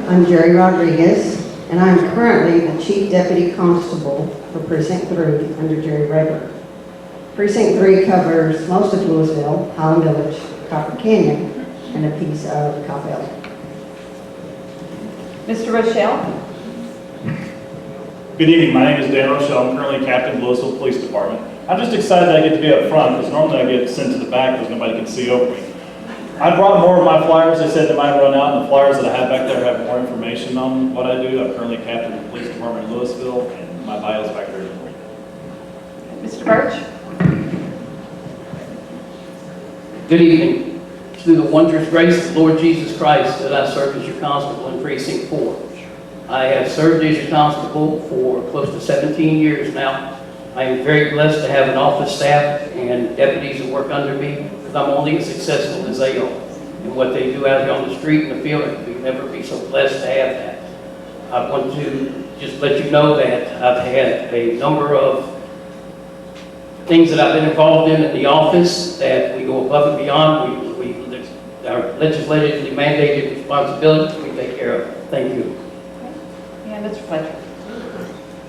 I'm Jeri Rodriguez, and I'm currently the Chief Deputy Constable for Precinct 3 under Jeri Rayburn. Precinct 3 covers most of Louisville, Highland Village, Copper Canyon, and a piece of Coppell. Mr. Rochelle? Good evening, my name is Dan Rochelle. I'm currently captain of the Louisville Police Department. I'm just excited I get to be up front because normally I get sent to the back because nobody can see over me. I brought more of my flyers. They said they might run out, and the flyers that I have back there have more information on what I do. I'm currently captain of the Police Department in Louisville, and my bio is back there. Mr. Burch? Good evening. It's through the wondrous grace of the Lord Jesus Christ that I serve as your constable in Precinct 4. I have served as your constable for close to 17 years now. I am very blessed to have an office staff and deputies that work under me, because I'm only as successful as they are. And what they do out here on the street and the field, I could never be so blessed to have that. I want to just let you know that I've had a number of things that I've been involved in the office that we go above and beyond. Our legislatively mandated responsibilities we take care of. Thank you. And Mr. Fletcher?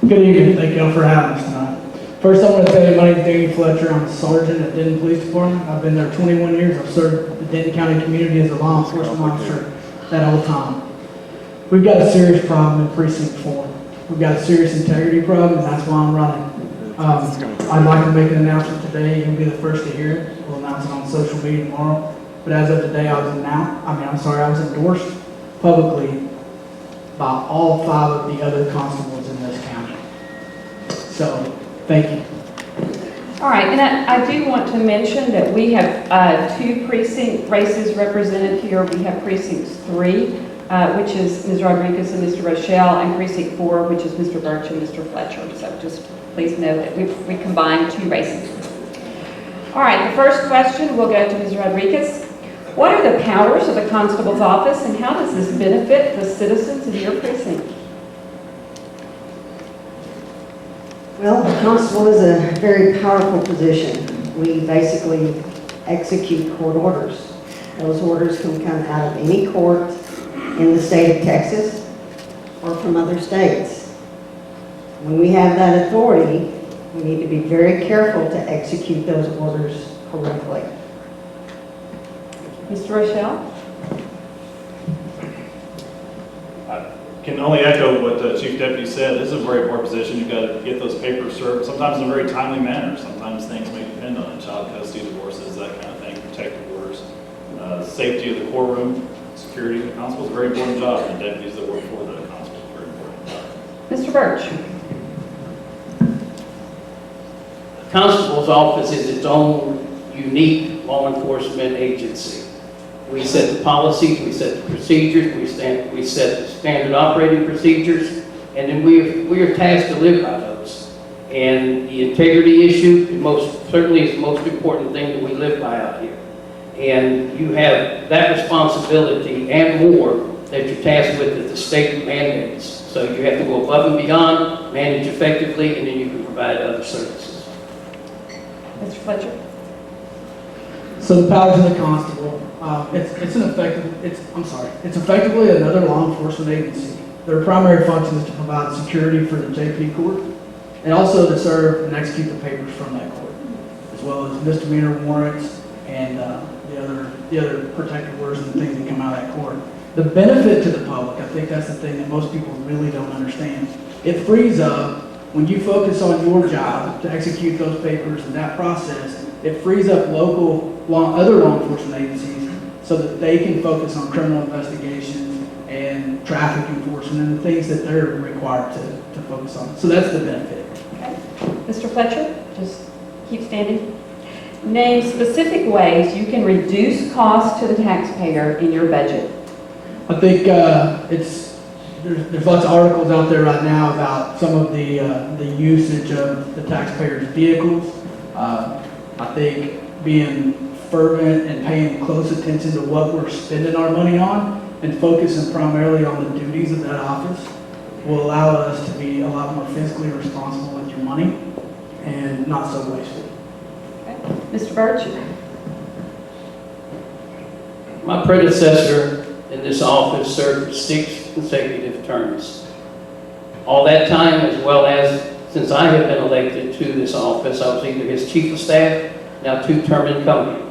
Good evening. Thank you all for having us tonight. First, I want to tell you, my name is Fletcher. I'm a sergeant at Denton Police Department. I've been there 21 years. I've served the Denton County community as a law enforcement officer that whole time. We've got a serious problem in Precinct 4. We've got a serious integrity problem, and that's why I'm running. I'd like to make an announcement today. You'll be the first to hear it. We'll announce it on social media tomorrow. But as of today, I was endorsed publicly by all 5 of the other constables in this county. So, thank you. All right, and I do want to mention that we have 2 precinct races represented here. We have Precinct 3, which is Ms. Rodriguez and Mr. Rochelle, and Precinct 4, which is Mr. Burch and Mr. Fletcher. So just please know that we combined 2 races. All right, the first question will go to Ms. Rodriguez. What are the powers of the constable's office, and how does this benefit the citizens in your precinct? Well, the constable is a very powerful position. We basically execute court orders. Those orders can come out of any court in the state of Texas or from other states. When we have that authority, we need to be very careful to execute those orders correctly. Mr. Rochelle? I can only echo what the Chief Deputy said. This is a very important position. You've got to get those papers served, sometimes in a very timely manner. Sometimes things may depend on it, child custody, divorces, that kind of thing, protective orders. Safety of the courtroom, security of the constable is a very important job, and the deputies that work for the constable is a very important job. Mr. Burch? The constable's office is its own unique law enforcement agency. We set the policies, we set the procedures, we set the standard operating procedures, and then we are tasked to live by those. And the integrity issue certainly is the most important thing that we live by out here. And you have that responsibility and more that you're tasked with that the state mandates. So you have to go above and beyond, manage effectively, and then you can provide other services. Mr. Fletcher? So the powers of the constable, it's effectively another law enforcement agency. Their primary function is to provide security for the JP court and also to serve and execute the papers from that court, as well as misdemeanor warrants and the other protective orders and things that come out of that court. The benefit to the public, I think that's the thing that most people really don't understand. It frees up, when you focus on your job to execute those papers and that process, it frees up other law enforcement agencies so that they can focus on criminal investigations and traffic enforcement and the things that they're required to focus on. So that's the benefit. Okay. Mr. Fletcher, just keep standing. Name specific ways you can reduce costs to the taxpayer in your budget. I think there's lots of articles out there right now about some of the usage of the taxpayers' vehicles. I think being fervent and paying close attention to what we're spending our money on and focusing primarily on the duties of that office will allow us to be a lot more fiscally responsible with your money and not so wasteful. Mr. Burch? My predecessor in this office served for 6 consecutive terms. All that time, as well as since I have been elected to this office, I was either his chief of staff, now 2-term incumbent.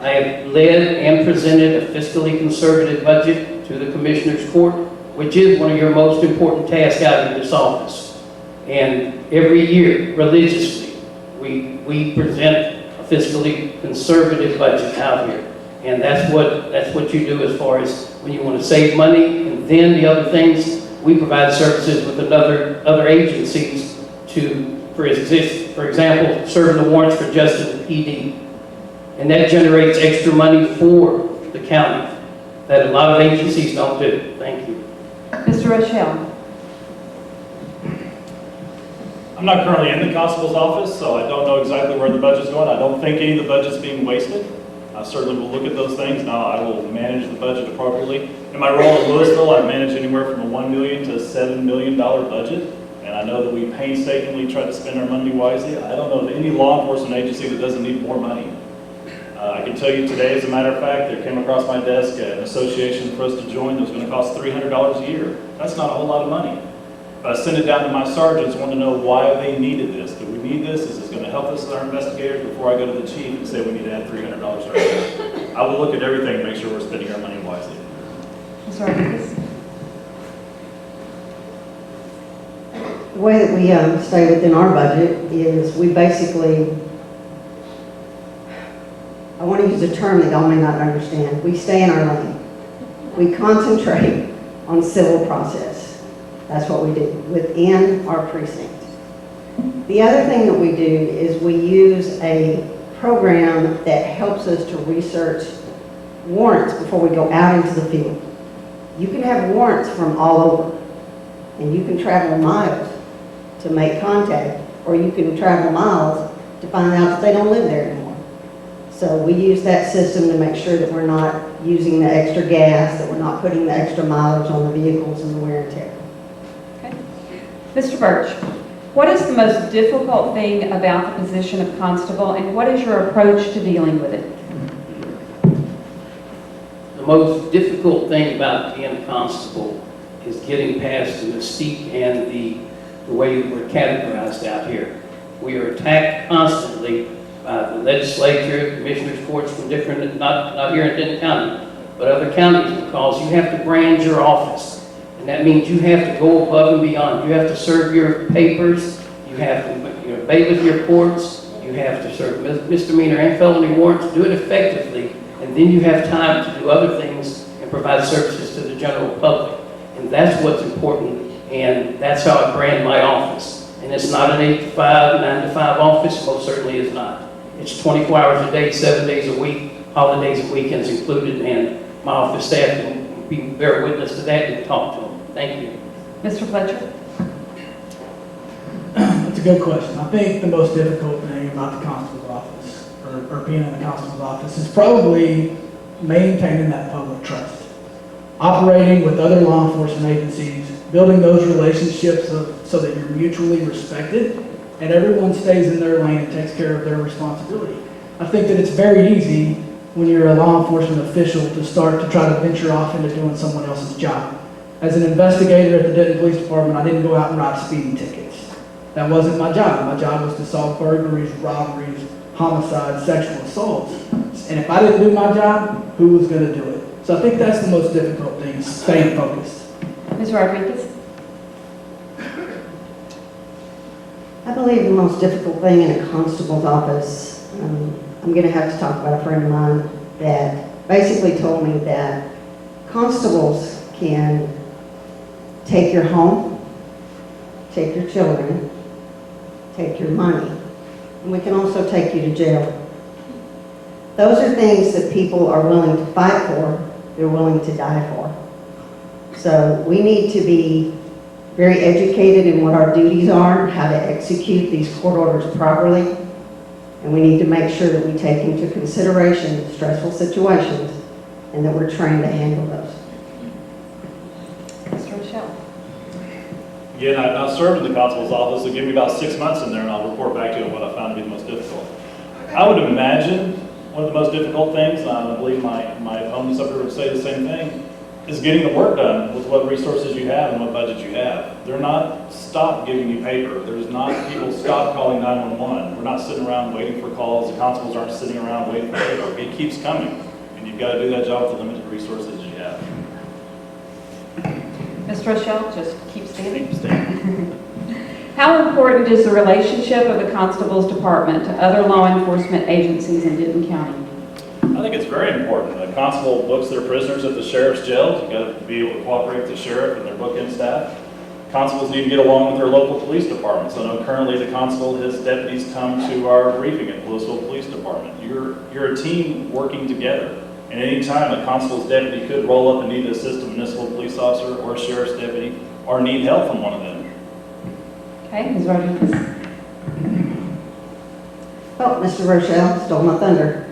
I have led and presented a fiscally conservative budget to the Commissioner's Court, which is one of your most important tasks out in this office. And every year, religiously, we present a fiscally conservative budget out here. And that's what you do as far as when you want to save money. And then the other things, we provide services with other agencies for example, serving the warrants for justice and PD. And that generates extra money for the county that a lot of agencies don't do. Thank you. Mr. Rochelle? I'm not currently in the constable's office, so I don't know exactly where the budget's going. I don't think any of the budget's being wasted. I certainly will look at those things. Now, I will manage the budget appropriately. In my role in Louisville, I've managed anywhere from a $1 million to $7 million budget. And I know that we painstakingly try to spend our money wisely. I don't know of any law enforcement agency that doesn't need more money. I can tell you today, as a matter of fact, there came across my desk an association for us to join that was going to cost $300 a year. That's not a whole lot of money. But I sent it down to my sergeants, wanted to know why they needed this. Do we need this? Is this going to help us as our investigators before I go to the chief and say we need to add $300 to our budget? I will look at everything and make sure we're spending our money wisely. Mr. Rodriguez? The way that we stay within our budget is we basically, I want to use a term that y'all may not understand. We stay in our lane. We concentrate on civil process. That's what we do within our precinct. The other thing that we do is we use a program that helps us to research warrants before we go out into the field. You can have warrants from all over, and you can travel miles to make contact, or you can travel miles to find out that they don't live there anymore. So we use that system to make sure that we're not using the extra gas, that we're not putting the extra mileage on the vehicles and the wear and tear. Okay. Mr. Burch, what is the most difficult thing about the position of constable, and what is your approach to dealing with it? The most difficult thing about being a constable is getting past the mystique and the way we're categorized out here. We are attacked constantly by the legislature, commissioners' courts from different, not here in Denton County, but other counties, because you have to brand your office. And that means you have to go above and beyond. You have to serve your papers, you have to bailiff your courts, you have to serve misdemeanor and felony warrants, do it effectively, and then you have time to do other things and provide services to the general public. And that's what's important. And that's how I brand my office. And it's not an 8 to 5, 9 to 5 office, most certainly is not. It's 24 hours a day, 7 days a week, holidays and weekends included, and my office staff can bear witness to that and talk to them. Thank you. Mr. Fletcher? That's a good question. I think the most difficult thing about the constable's office, or being in the constable's office, is probably maintaining that public trust. Operating with other law enforcement agencies, building those relationships so that you're mutually respected and everyone stays in their lane and takes care of their responsibility. I think that it's very easy when you're a law enforcement official to start to try to venture off into doing someone else's job. As an investigator at the Denton Police Department, I didn't go out and write speeding tickets. That wasn't my job. My job was to solve burglaries, robberies, homicides, sexual assaults. And if I didn't do my job, who was going to do it? So I think that's the most difficult thing, is staying focused. Ms. Rodriguez? I believe the most difficult thing in a constable's office, I'm going to have to talk about a friend of mine that basically told me that constables can take your home, take your children, take your money, and we can also take you to jail. Those are things that people are willing to fight for, they're willing to die for. So we need to be very educated in what our duties are, how to execute these court orders properly, and we need to make sure that we take into consideration stressful situations and that we're trained to handle those. Mr. Rochelle? Again, I've not served in the constable's office, so give me about 6 months in there and I'll report back to you on what I found to be the most difficult. I would imagine one of the most difficult things, and I believe my opponents up here would say the same thing, is getting the work done with what resources you have and what budget you have. They're not stop giving you paper. There's not people stop calling 911. We're not sitting around waiting for calls. The constables aren't sitting around waiting for paper. It keeps coming, and you've got to do that job with the limited resources you have. Ms. Rochelle, just keep standing. Keep standing. How important is the relationship of the Constable's Department to other law enforcement agencies in Denton County? I think it's very important. The constable books their prisoners at the sheriff's jail. You've got to be able to cooperate with the sheriff and their book-in staff. Constables need to get along with their local police departments. I know currently the constable, his deputies come to our briefing at Louisville Police Department. You're a team working together. And any time a constable's deputy could roll up and need to assist a municipal police officer or a sheriff's deputy or need help from one of them. Okay, Ms. Rodriguez. Well, Mr. Rochelle stole my thunder.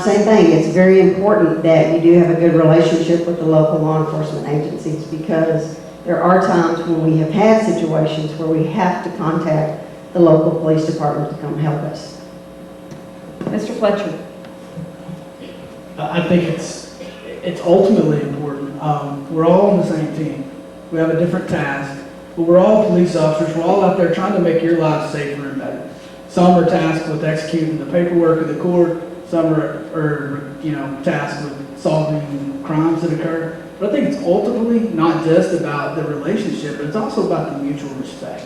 Same thing, it's very important that you do have a good relationship with the local law enforcement agencies, because there are times when we have had situations where we have to contact the local police department to come help us. Mr. Fletcher. I think it's ultimately important. We're all on the same team. We have a different task, but we're all police officers. We're all out there trying to make your lives safer and better. Some are tasked with executing the paperwork of the court. Some are tasked with solving crimes that occur. But I think it's ultimately not just about the relationship, but it's also about the mutual respect.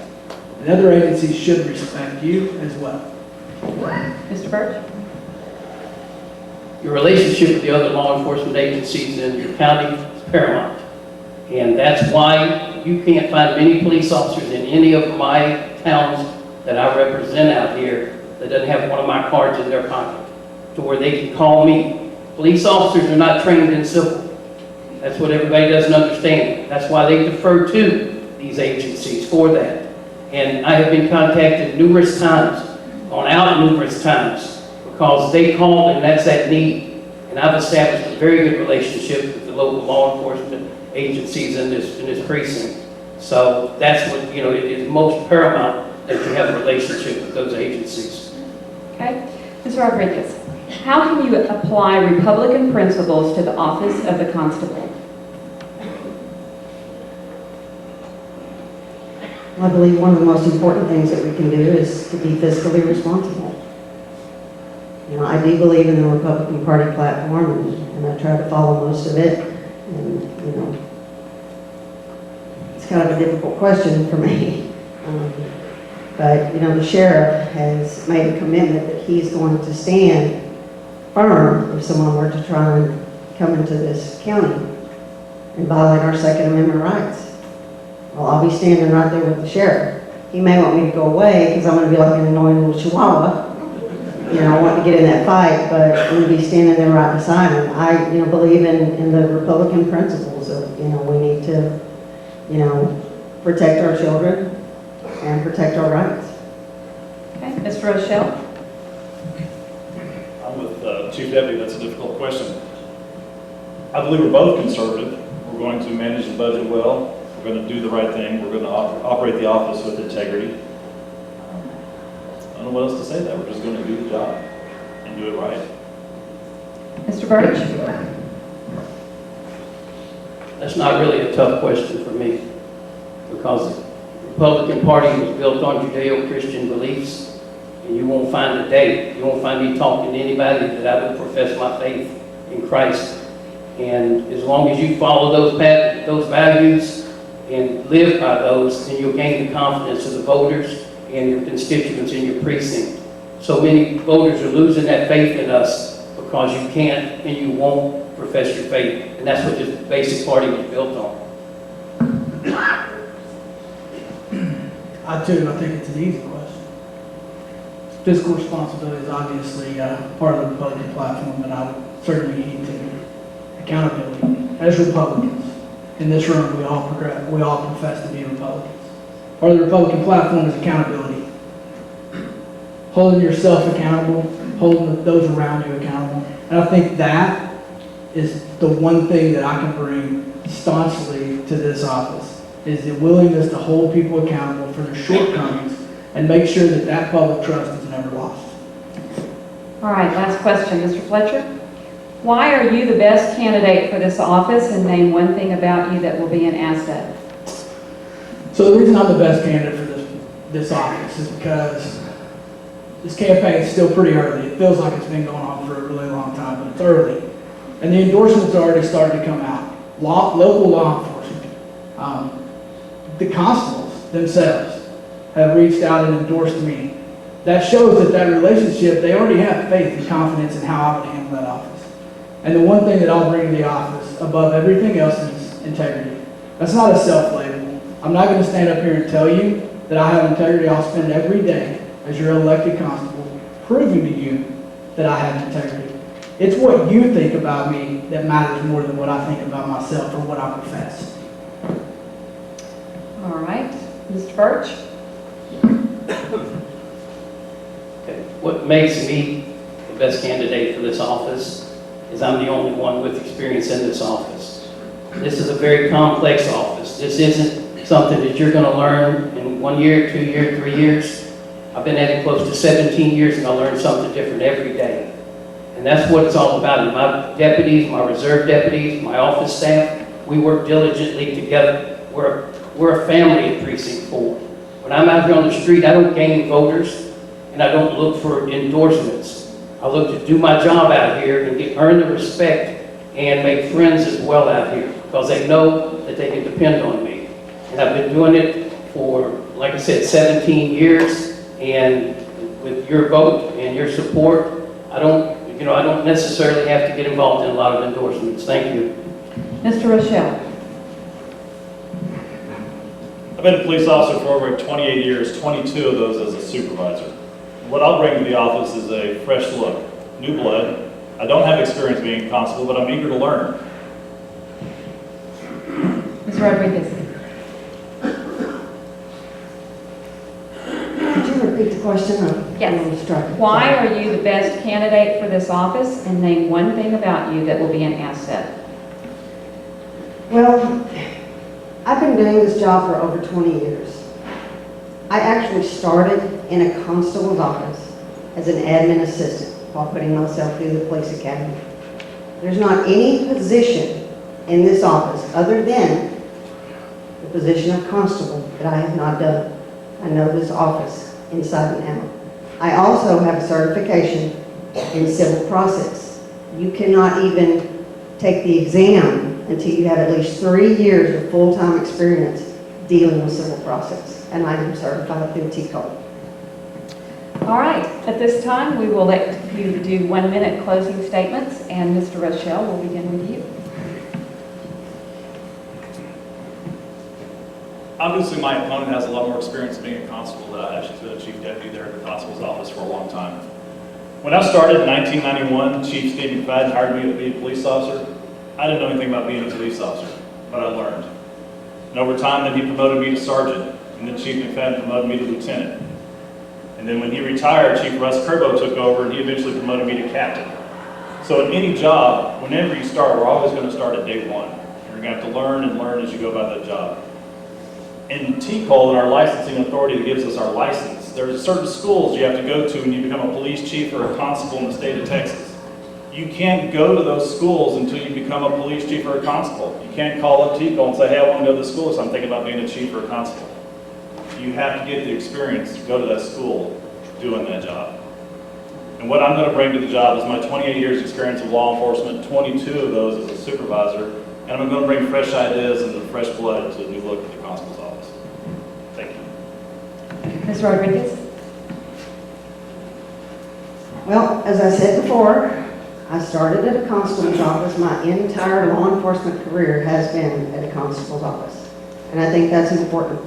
And other agencies should respect you as well. Mr. Burch. Your relationship with the other law enforcement agencies in your county is paramount. And that's why you can't find many police officers in any of my towns that I represent out here that doesn't have one of my cards in their pocket, to where they can call me. Police officers are not trained in civil. That's what everybody doesn't understand. That's why they defer to these agencies for that. And I have been contacted numerous times, gone out numerous times, because they called and that's that need. And I've established a very good relationship with the local law enforcement agencies in this precinct. So that's what, it is most paramount that you have a relationship with those agencies. Okay. Ms. Rodriguez. How can you apply Republican principles to the office of the constable? I believe one of the most important things that we can do is to be fiscally responsible. I do believe in the Republican Party platform, and I try to follow most of it. And, it's kind of a difficult question for me. But, the sheriff has made a commitment that he's going to stand firm if someone were to try and come into this county and violate our Second Amendment rights. Well, I'll be standing right there with the sheriff. He may want me to go away because I'm going to be like an annoying little chihuahua, wanting to get in that fight, but I'm going to be standing there right beside him. I, believe in the Republican principles of, we need to, protect our children and protect our rights. Okay. Mr. Rochelle. I'm with Chief Deputy. That's a difficult question. I believe we're both conservative. We're going to manage the budget well. We're going to do the right thing. We're going to operate the office with integrity. I don't know what else to say. That we're just going to do the job and do it right. Mr. Burch. That's not really a tough question for me, because the Republican Party was built on Judeo-Christian beliefs, and you won't find a day, you won't find me talking to anybody that I would profess my faith in Christ. And as long as you follow those values and live by those, then you'll gain the confidence of the voters and your constituents in your precinct. So many voters are losing that faith in us because you can't and you won't profess your faith. And that's what this basic party was built on. I think it's an easy question. Fiscal responsibility is obviously part of the Republican platform, but I would certainly heed to accountability. As Republicans in this room, we all profess to be Republicans. Part of the Republican platform is accountability. Holding yourself accountable, holding those around you accountable. And I think that is the one thing that I can bring staunchly to this office, is the willingness to hold people accountable for their shortcomings and make sure that that public trust is never lost. All right, last question. Mr. Fletcher. Why are you the best candidate for this office, and name one thing about you that will be an asset? So the reason I'm the best candidate for this office is because this campaign is still pretty early. It feels like it's been going on for a really long time, but it's early. And the endorsements are already starting to come out. Local law enforcement, the constables themselves have reached out and endorsed me. That shows that relationship, they already have faith and confidence in how I would handle that office. And the one thing that I'll bring to the office above everything else is integrity. That's not a self-label. I'm not going to stand up here and tell you that I have integrity. I'll spend every day as your elected constable proving to you that I have integrity. It's what you think about me that matters more than what I think about myself or what I profess. All right, Mr. Burch? Okay. What makes me the best candidate for this office is I'm the only one with experience in this office. This is a very complex office. This isn't something that you're going to learn in 1 year, 2 years, 3 years. I've been at it close to 17 years and I learn something different every day. And that's what it's all about. And my deputies, my reserve deputies, my office staff, we work diligently together. We're a family at Precinct 4. When I'm out here on the street, I don't gain voters and I don't look for endorsements. I look to do my job out here and earn the respect and make friends as well out here because they know that they can depend on me. And I've been doing it for, like I said, 17 years. And with your vote and your support, I don't necessarily have to get involved in a lot of endorsements. Thank you. Mr. Rochelle? I've been a police officer for over 28 years, 22 of those as a supervisor. What I'll bring to the office is a fresh look, new blood. I don't have experience being a constable, but I'm eager to learn. Ms. Rodriguez? Could you repeat the question? Yes. Why are you the best candidate for this office, and name one thing about you that will be an asset? Well, I've been doing this job for over 20 years. I actually started in a constable's office as an admin assistant while putting myself through the police academy. There's not any position in this office other than the position of constable that I have not done. I know this office inside and out. I also have a certification in civil process. You cannot even take the exam until you have at least 3 years of full-time experience dealing with civil process. And I am certified through TCOL. All right, at this time, we will let you do 1 minute closing statements, and Mr. Rochelle will begin with you. Obviously, my opponent has a lot more experience being a constable than I have. She's been a chief deputy there at the constable's office for a long time. When I started in 1991, Chief Steve McFadden hired me to be a police officer. I didn't know anything about being a police officer, but I learned. And over time, then he promoted me to sergeant, and then Chief McFadden promoted me to lieutenant. And then when he retired, Chief Russ Curbo took over, and he eventually promoted me to captain. So in any job, whenever you start, we're always going to start at day one. You're going to have to learn and learn as you go about that job. In TCOL, in our licensing authority that gives us our license, there's certain schools you have to go to when you become a police chief or a constable in the state of Texas. You can't go to those schools until you become a police chief or a constable. You can't call up TCOL and say, hey, I want to go to this school, so I'm thinking about being a chief or a constable. You have to get the experience to go to that school doing that job. And what I'm going to bring to the job is my 28 years experience of law enforcement, 22 of those as a supervisor, and I'm going to bring fresh ideas and fresh blood to a new look at the constable's office. Thank you. Ms. Rodriguez? Well, as I said before, I started at a constable's office. My entire law enforcement career has been at a constable's office. And I think that's important.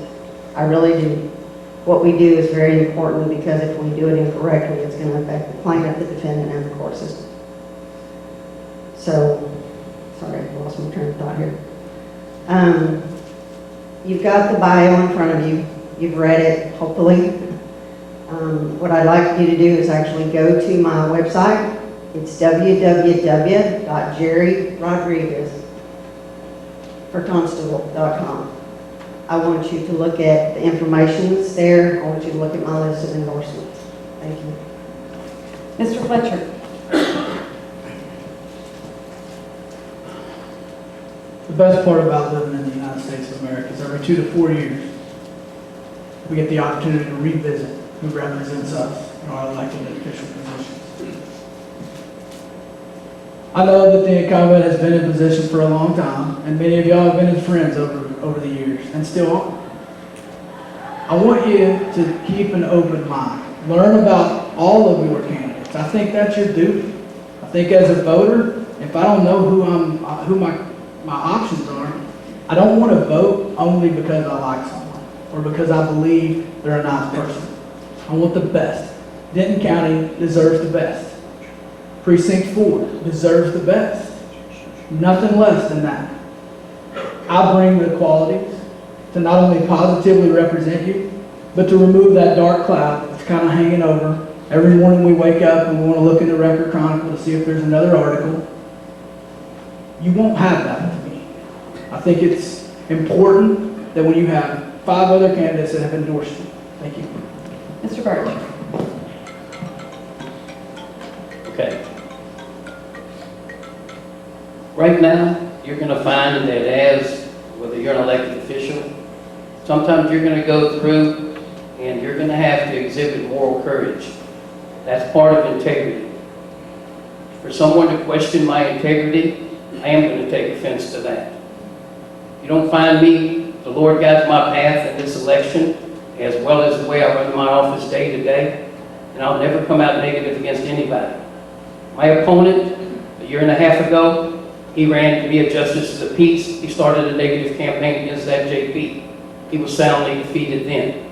I really do. What we do is very important because if we do it incorrectly, it's going to affect the plaintiff, the defendant, and the court system. So, sorry, I lost my train of thought here. You've got the bio in front of you. You've read it, hopefully. What I'd like you to do is actually go to my website. It's www.jerirodriguezforconstable.com. I want you to look at the information that's there. I want you to look at my list of endorsements. Thank you. Mr. Fletcher? The best part about living in the United States of America is every 2 to 4 years, we get the opportunity to revisit who represents us in our elected and official positions. I know that the incumbent has been in position for a long time, and many of y'all have been his friends over the years, and still are. I want you to keep an open mind. Learn about all of your candidates. I think that's your duty. I think as a voter, if I don't know who my options are, I don't want to vote only because I like someone or because I believe they're a nice person. I want the best. Denton County deserves the best. Precinct 4 deserves the best. Nothing less than that. I bring the qualities to not only positively represent you, but to remove that dark cloud that's kind of hanging over. Every morning we wake up and we want to look in the Record Chronicle to see if there's another article. You won't have that with me. I think it's important that when you have 5 other candidates that have endorsed you. Thank you. Mr. Burch. Okay. Right now, you're going to find that as, whether you're an elected official, sometimes you're going to go through and you're going to have to exhibit moral courage. That's part of integrity. For someone to question my integrity, I am going to take offense to that. You don't find me, the Lord guides my path in this election, as well as the way I run my office day to day, and I'll never come out negative against anybody. My opponent, a year and a half ago, he ran to be a justice of the peace. He started a negative campaign against that JP. He was soundly defeated then.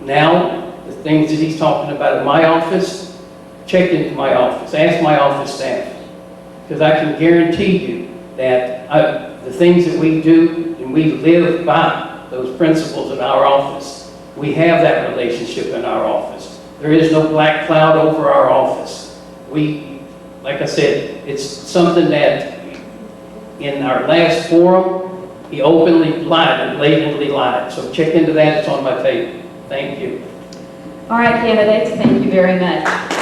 Now, the things that he's talking about in my office, check into my office, ask my office staff, because I can guarantee you that the things that we do and we live by those principles in our office. We have that relationship in our office. There is no black cloud over our office. We, like I said, it's something that in our last forum, he openly lied and blatantly lied. So check into that, it's on my table. Thank you. All right, candidates, thank you very much.